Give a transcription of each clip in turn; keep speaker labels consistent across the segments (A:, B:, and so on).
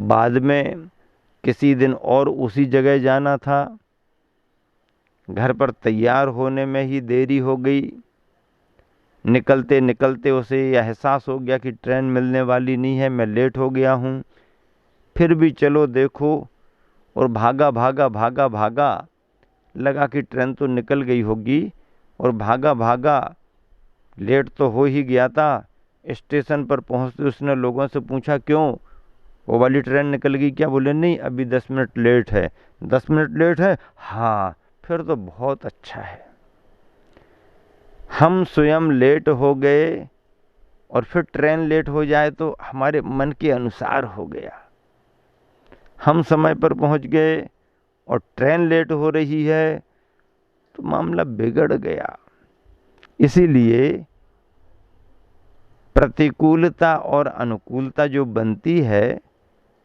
A: बाद में किसी दिन और उसी जगह जाना था। घर पर तैयार होने में ही देरी हो गई। निकलते निकलते उसे यह एहसास हो गया कि ट्रेन मिलने वाली नहीं है, मैं लेट हो गया हूँ। फिर भी चलो देखो, और भागा भागा भागा भागा, लगा कि ट्रेन तो निकल गई होगी, और भागा भागा, लेट तो हो ही गया था। स्टेशन पर पहुंचते उसने लोगों से पूछा, क्यों, वो वाली ट्रेन निकल गई क्या? बोले नहीं, अभी 10 मिनट लेट है। 10 मिनट लेट है? हाँ, फिर तो बहुत अच्छा है। हम स्वयं लेट हो गए और फिर ट्रेन लेट हो जाए तो हमारे मन के अनुसार हो गया। हम समय पर पहुंच गए और ट्रेन लेट हो रही है तो मामला बिगड़ गया। इसीलिए प्रतिकूलता और अनुकूलता जो बनती है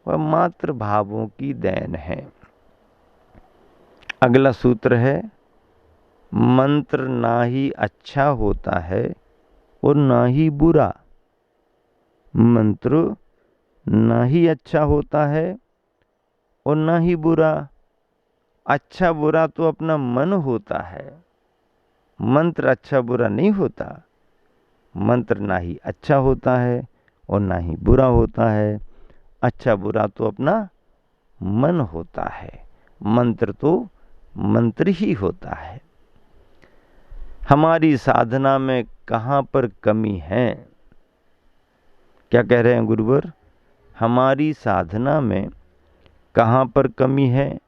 A: वह मात्र भावों की देन है। अगला सूत्र है, मंत्र ना ही अच्छा होता है और ना ही बुरा। मंत्र ना ही अच्छा होता है और ना ही बुरा। अच्छा बुरा तो अपना मन होता है, मंत्र अच्छा बुरा नहीं होता। मंत्र ना ही अच्छा होता है और ना ही बुरा होता है। अच्छा बुरा तो अपना मन होता है, मंत्र तो मंत्र ही होता है। हमारी साधना में कहाँ पर कमी है? क्या कह रहे हैं गुरुवर? हमारी साधना में कहाँ पर कमी है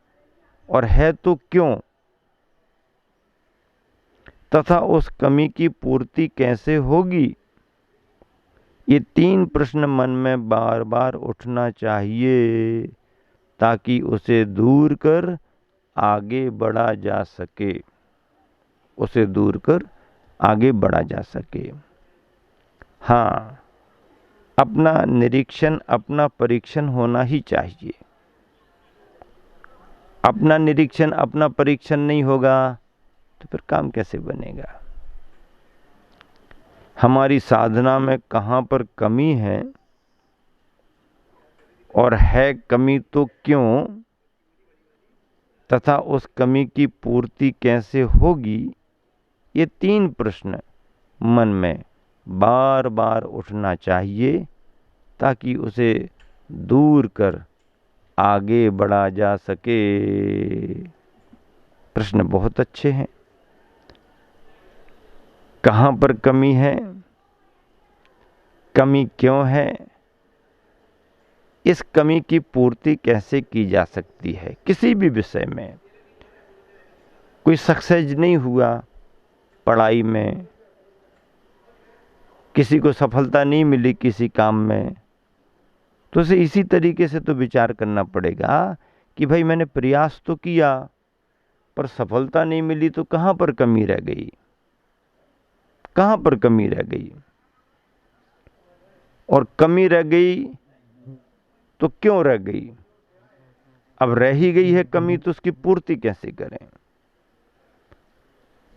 A: और है तो क्यों, तथा उस कमी की पूर्ति कैसे होगी? ये 3 प्रश्न मन में बार बार उठना चाहिए ताकि उसे दूर कर आगे बढ़ा जा सके। उसे दूर कर आगे बढ़ा जा सके। हाँ, अपना निरीक्षण, अपना परीक्षण होना ही चाहिए। अपना निरीक्षण, अपना परीक्षण नहीं होगा तो फिर काम कैसे बनेगा? हमारी साधना में कहाँ पर कमी है और है कमी तो क्यों, तथा उस कमी की पूर्ति कैसे होगी, ये 3 प्रश्न मन में बार बार उठना चाहिए ताकि उसे दूर कर आगे बढ़ा जा सके। प्रश्न बहुत अच्छे हैं। कहाँ पर कमी है, कमी क्यों है, इस कमी की पूर्ति कैसे की जा सकती है? किसी भी विषय में कोई सक्सेस नहीं हुआ, पढ़ाई में किसी को सफलता नहीं मिली किसी काम में, तो उसे इसी तरीके से तो विचार करना पड़ेगा कि भाई मैंने प्रयास तो किया पर सफलता नहीं मिली, तो कहाँ पर कमी रह गई? कहाँ पर कमी रह गई? और कमी रह गई तो क्यों रह गई? अब रह ही गई है कमी तो उसकी पूर्ति कैसे करें?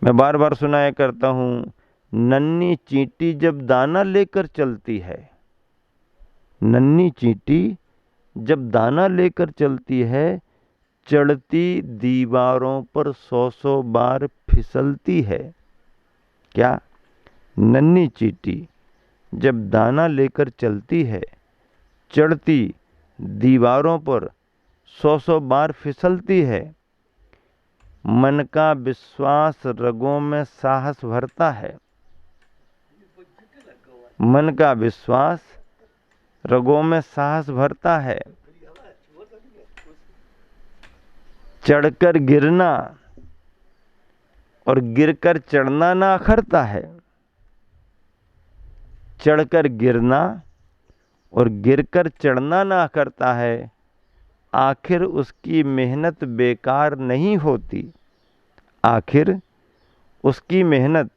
A: मैं बार बार सुनाया करता हूं, नन्ही चींटी जब दाना लेकर चलती है, नन्ही चींटी जब दाना लेकर चलती है, चढ़ती दीवारों पर 100-100 बार फिसलती है। क्या? नन्ही चींटी जब दाना लेकर चलती है, चढ़ती दीवारों पर 100-100 बार फिसलती है। मन का विश्वास रगों में साहस भरता है। मन का विश्वास रगों में साहस भरता है। चढ़कर गिरना और गिरकर चढ़ना ना अखरता है। चढ़कर गिरना और गिरकर चढ़ना ना करता है। आखिर उसकी मेहनत बेकार नहीं होती। आखिर उसकी मेहनत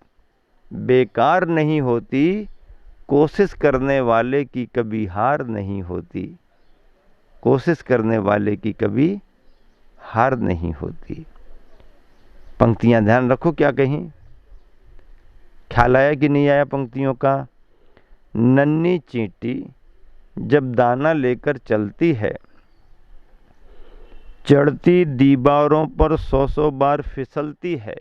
A: बेकार नहीं होती। कोशिश करने वाले की कभी हार नहीं होती। कोशिश करने वाले की कभी हार नहीं होती। पंक्तियां ध्यान रखो क्या कहीं। ख्याल आया कि नहीं आया पंक्तियों का? नन्ही चींटी जब दाना लेकर चलती है, चढ़ती दीवारों पर 100 बार फिसलती है,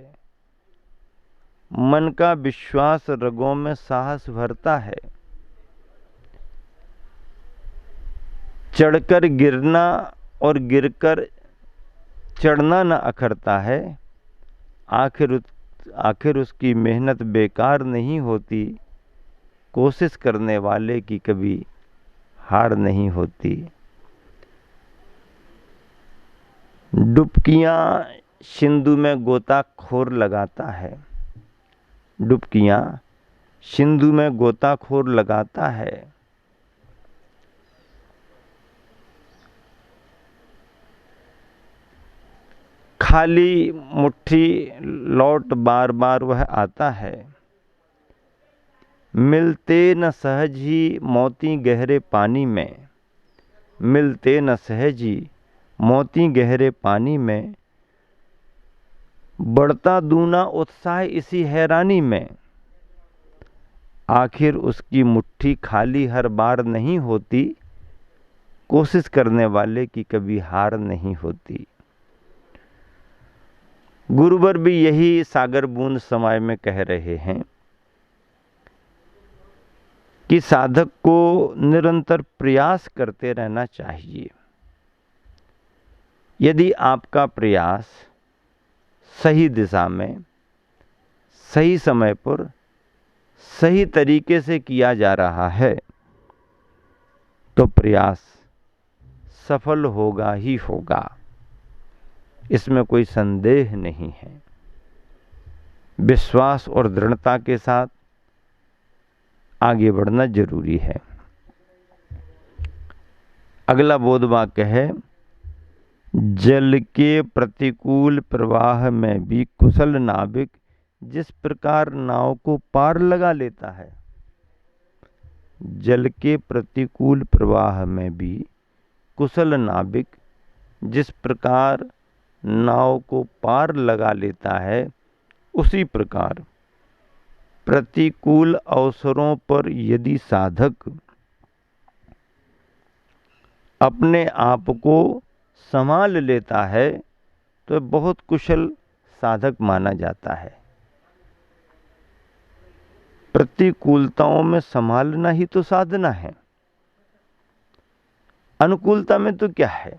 A: मन का विश्वास रगों में साहस भरता है। चढ़कर गिरना और गिरकर चढ़ना न अखरता है, आखिर उसकी मेहनत बेकार नहीं होती, कोशिश करने वाले की कभी हार नहीं होती। डुबकियां सिंधु में गोताखोर लगाता है, डुबकियां सिंधु में गोताखोर लगाता है। खाली मुट्ठी लौट बार बार वह आता है, मिलते न सहज ही मोती गहरे पानी में, मिलते न सहज ही मोती गहरे पानी में, बढ़ता दूना उत्साह इसी हैरानी में। आखिर उसकी मुट्ठी खाली हर बार नहीं होती, कोशिश करने वाले की कभी हार नहीं होती। गुरुवर भी यही सागर बूंद समय में कह रहे हैं कि साधक को निरंतर प्रयास करते रहना चाहिए। यदि आपका प्रयास सही दिशा में, सही समय पर, सही तरीके से किया जा रहा है तो प्रयास सफल होगा ही होगा, इसमें कोई संदेह नहीं है। विश्वास और दृढ़ता के साथ आगे बढ़ना जरूरी है। अगला बोध वाक्य है, जल के प्रतिकूल प्रवाह में भी कुशल नाविक जिस प्रकार नाव को पार लगा लेता है, जल के प्रतिकूल प्रवाह में भी कुशल नाविक जिस प्रकार नाव को पार लगा लेता है, उसी प्रकार प्रतिकूल अवसरों पर यदि साधक अपने आप को संभाल लेता है तो बहुत कुशल साधक माना जाता है। प्रतिकूलताओं में संभालना ही तो साधना है। अनुकूलता में तो क्या है?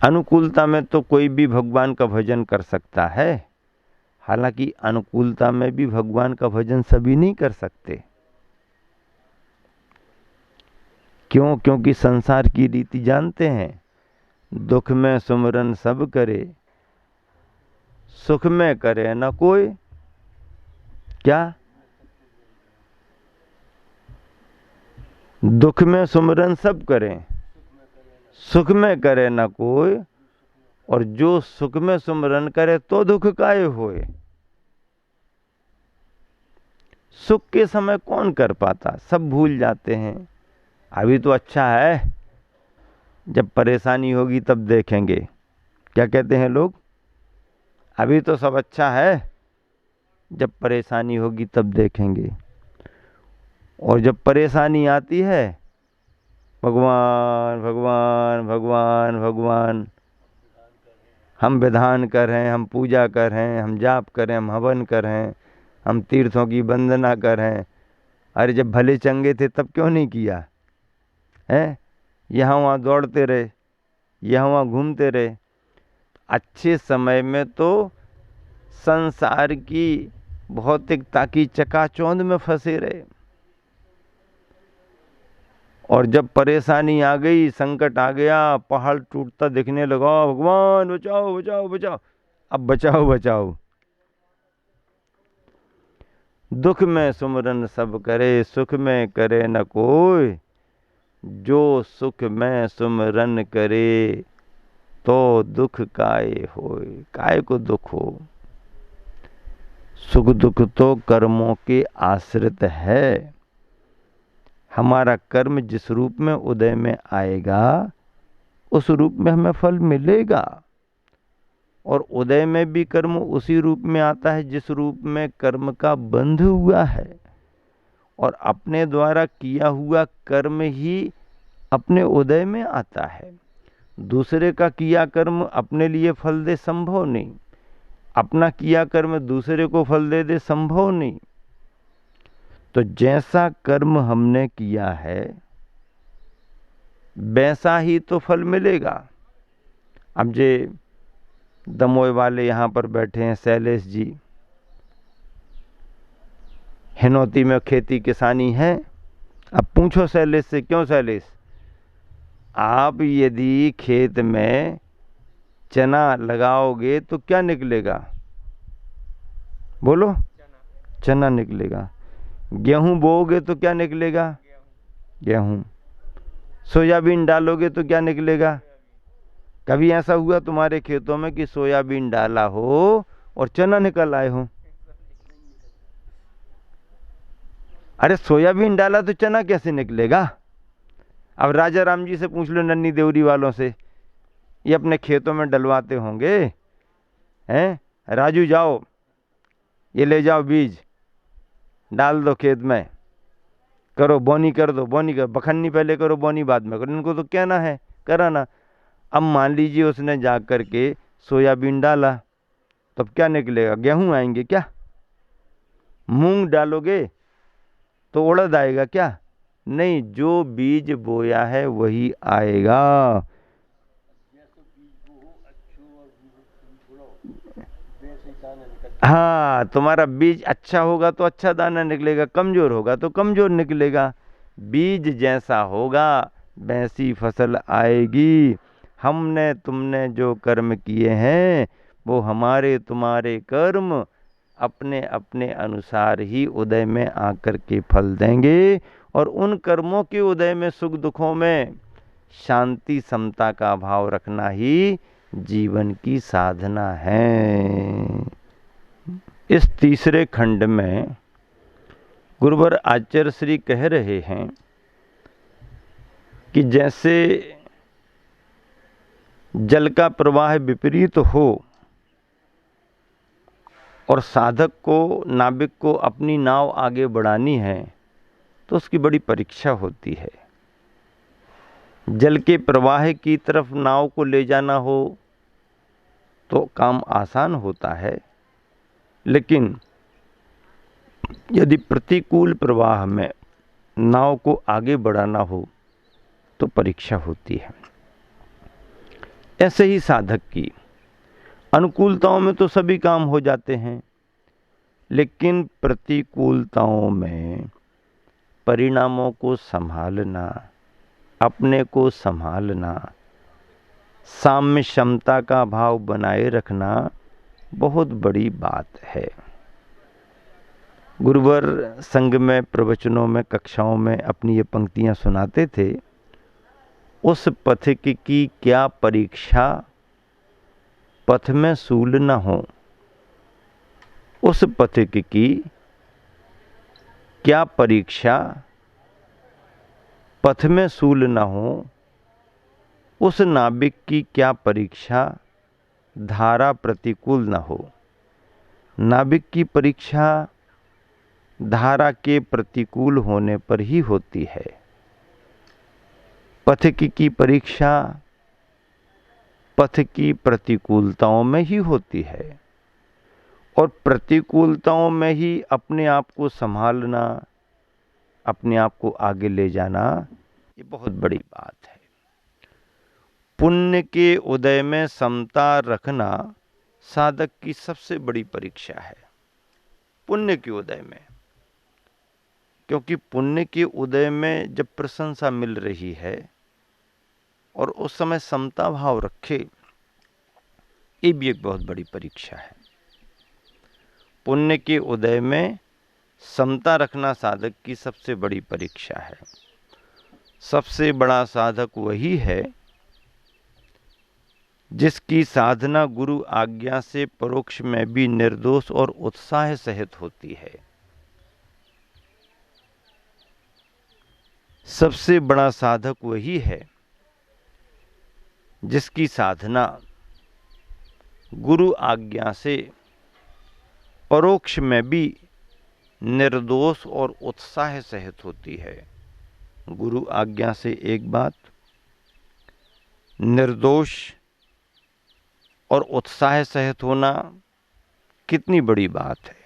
A: अनुकूलता में तो कोई भी भगवान का भजन कर सकता है, हालांकि अनुकूलता में भी भगवान का भजन सभी नहीं कर सकते। क्यों? क्योंकि संसार की रीति जानते हैं, दुख में सुमरन सब करे, सुख में करे न कोई। क्या? दुख में सुमरन सब करें, सुख में करे न कोई, और जो सुख में सुमरन करे तो दुख काहे होए। सुख के समय कौन कर पाता, सब भूल जाते हैं। अभी तो अच्छा है, जब परेशानी होगी तब देखेंगे। क्या कहते हैं लोग? अभी तो सब अच्छा है, जब परेशानी होगी तब देखेंगे। और जब परेशानी आती है, भगवान भगवान भगवान भगवान, हम विधान कर रहे हैं, हम पूजा कर रहे हैं, हम जाप कर रहे हैं, हम हवन कर रहे हैं, हम तीर्थों की वंदना कर रहे हैं। अरे जब भले चंगे थे तब क्यों नहीं किया है? यहाँ वहाँ दौड़ते रहे, यहाँ वहाँ घूमते रहे। अच्छे समय में तो संसार की भौतिकता की चकाचौंध में फंसे रहे, और जब परेशानी आ गई, संकट आ गया, पहाड़ टूटता दिखने लगा, भगवान बचाओ बचाओ बचाओ, अब बचाओ बचाओ। दुख में सुमरन सब करे, सुख में करे न कोई, जो सुख में सुमरन करे तो दुख काहे होए। काहे को दुख हो? सुख दुख तो कर्मों के आश्रित है। हमारा कर्म जिस रूप में उदय में आएगा, उस रूप में हमें फल मिलेगा। और उदय में भी कर्म उसी रूप में आता है जिस रूप में कर्म का बंध हुआ है। और अपने द्वारा किया हुआ कर्म ही अपने उदय में आता है। दूसरे का किया कर्म अपने लिए फल दे संभव नहीं, अपना किया कर्म दूसरे को फल दे दे संभव नहीं। तो जैसा कर्म हमने किया है वैसा ही तो फल मिलेगा। अब जे दमोह वाले यहाँ पर बैठे हैं शैलेश जी, हिनौती में खेती किसानी है। अब पूछो शैलेश से, क्यों शैलेश, आप यदि खेत में चना लगाओगे तो क्या निकलेगा? बोलो, चना निकलेगा। गेहूं बोओगे तो क्या निकलेगा? गेहूं। सोयाबीन डालोगे तो क्या निकलेगा? कभी ऐसा हुआ तुम्हारे खेतों में कि सोयाबीन डाला हो और चना निकल आए हो? अरे सोयाबीन डाला तो चना कैसे निकलेगा? अब राजा राम जी से पूछ लो, नन्नी देवरी वालों से, ये अपने खेतों में डलवाते होंगे। हैं, राजू जाओ ये ले जाओ बीज, डाल दो खेत में, करो बोनी कर दो, बोनी कर, बखन्नी पहले करो बोनी बाद में करो, इनको तो कहना है कराना। अब मान लीजिए उसने जा कर के सोयाबीन डाला, तब क्या निकलेगा? गेहूं आएंगे क्या? मूंग डालोगे तो उड़द आएगा क्या? नहीं, जो बीज बोया है वही आएगा। हाँ, तुम्हारा बीज अच्छा होगा तो अच्छा दाना निकलेगा, कमजोर होगा तो कमजोर निकलेगा। बीज जैसा होगा वैसी फसल आएगी। हमने तुमने जो कर्म किए हैं वो हमारे तुम्हारे कर्म अपने अपने अनुसार ही उदय में आकर के फल देंगे। और उन कर्मों के उदय में सुख दुखों में शांति समता का भाव रखना ही जीवन की साधना है। इस तीसरे खंड में गुरुवर आचार्य श्री कह रहे हैं कि जैसे जल का प्रवाह विपरीत हो और साधक को, नाविक को अपनी नाव आगे बढ़ानी है तो उसकी बड़ी परीक्षा होती है। जल के प्रवाह की तरफ नाव को ले जाना हो तो काम आसान होता है, लेकिन यदि प्रतिकूल प्रवाह में नाव को आगे बढ़ाना हो तो परीक्षा होती है। ऐसे ही साधक की अनुकूलताओं में तो सभी काम हो जाते हैं, लेकिन प्रतिकूलताओं में परिणामों को संभालना, अपने को संभालना, साम्य क्षमता का भाव बनाए रखना बहुत बड़ी बात है। गुरुवर संघ में, प्रवचनों में, कक्षाओं में अपनी ये पंक्तियां सुनाते थे। उस पथिक की क्या परीक्षा पथ में सूल न हो, उस पथिक की क्या परीक्षा पथ में सूल न हो, उस नाविक की क्या परीक्षा धारा प्रतिकूल न हो। नाविक की परीक्षा धारा के प्रतिकूल होने पर ही होती है। पथिक की परीक्षा पथ की प्रतिकूलताओं में ही होती है, और प्रतिकूलताओं में ही अपने आप को संभालना, अपने आप को आगे ले जाना, ये बहुत बड़ी बात है। पुण्य के उदय में समता रखना साधक की सबसे बड़ी परीक्षा है। पुण्य के उदय में, क्योंकि पुण्य के उदय में जब प्रशंसा मिल रही है और उस समय समता भाव रखे, ये भी एक बहुत बड़ी परीक्षा है। पुण्य के उदय में समता रखना साधक की सबसे बड़ी परीक्षा है। सबसे बड़ा साधक वही है जिसकी साधना गुरु आज्ञा से परोक्ष में भी निर्दोष और उत्साह सहित होती है। सबसे बड़ा साधक वही है जिसकी साधना गुरु आज्ञा से परोक्ष में भी निर्दोष और उत्साह सहित होती है। गुरु आज्ञा से एक बात, निर्दोष और उत्साह सहित होना कितनी बड़ी बात है,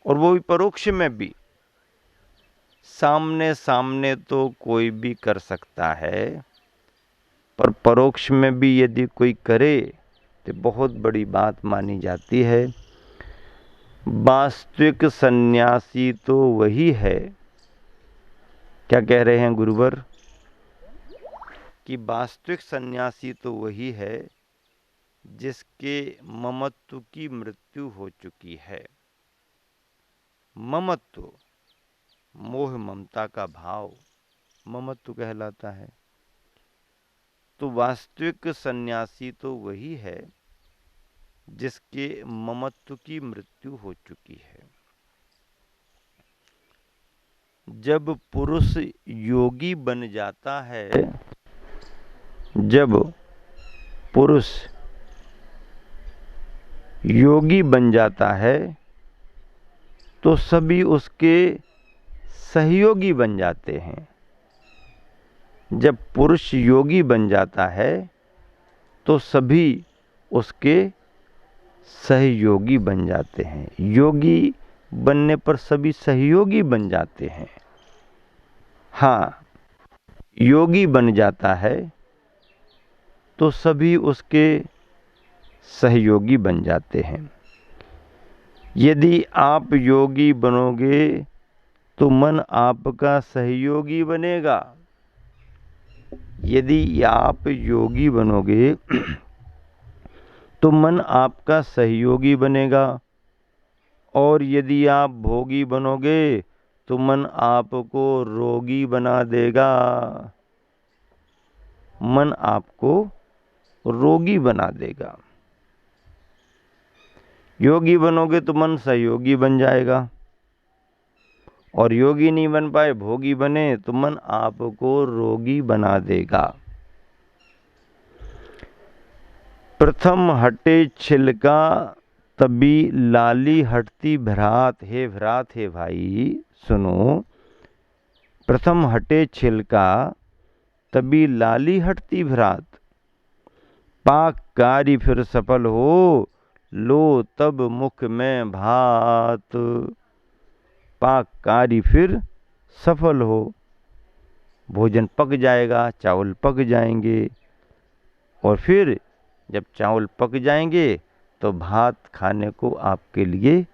A: और वो भी परोक्ष में भी। सामने सामने तो कोई भी कर सकता है, पर परोक्ष में भी यदि कोई करे तो बहुत बड़ी बात मानी जाती है। वास्तविक सन्यासी तो वही है, क्या कह रहे हैं गुरुवर, कि वास्तविक सन्यासी तो वही है जिसके ममत्व की मृत्यु हो चुकी है। ममत्व, मोह ममता का भाव ममत्व कहलाता है। तो वास्तविक सन्यासी तो वही है जिसके ममत्व की मृत्यु हो चुकी है। जब पुरुष योगी बन जाता है, जब पुरुष योगी बन जाता है तो सभी उसके सहयोगी बन जाते हैं। जब पुरुष योगी बन जाता है तो सभी उसके सहयोगी बन जाते हैं। योगी बनने पर सभी सहयोगी बन जाते हैं। हाँ, योगी बन जाता है तो सभी उसके सहयोगी बन जाते हैं। यदि आप योगी बनोगे तो मन आपका सहयोगी बनेगा। यदि आप योगी बनोगे तो मन आपका सहयोगी बनेगा, और यदि आप भोगी बनोगे तो मन आपको रोगी बना देगा। मन आपको रोगी बना देगा। योगी बनोगे तो मन सहयोगी बन जाएगा, और योगी नहीं बन पाए, भोगी बने, तो मन आपको रोगी बना देगा। प्रथम हटे छिलका तभी लाली हटती भ्रात। हे भ्रात, हे भाई सुनो, प्रथम हटे छिलका तभी लाली हटती भ्रात। पाक कार्य फिर सफल हो, लो तब मुख में भात। पाक कार्य फिर सफल हो, भोजन पक जाएगा, चावल पक जाएंगे, और फिर जब चावल पक जाएंगे तो भात खाने को आपके लिए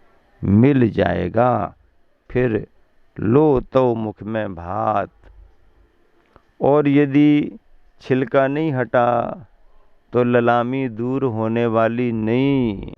A: मिल जाएगा। फिर लो तो मुख में भात। और यदि छिलका नहीं हटा तो ललामी दूर होने वाली नहीं।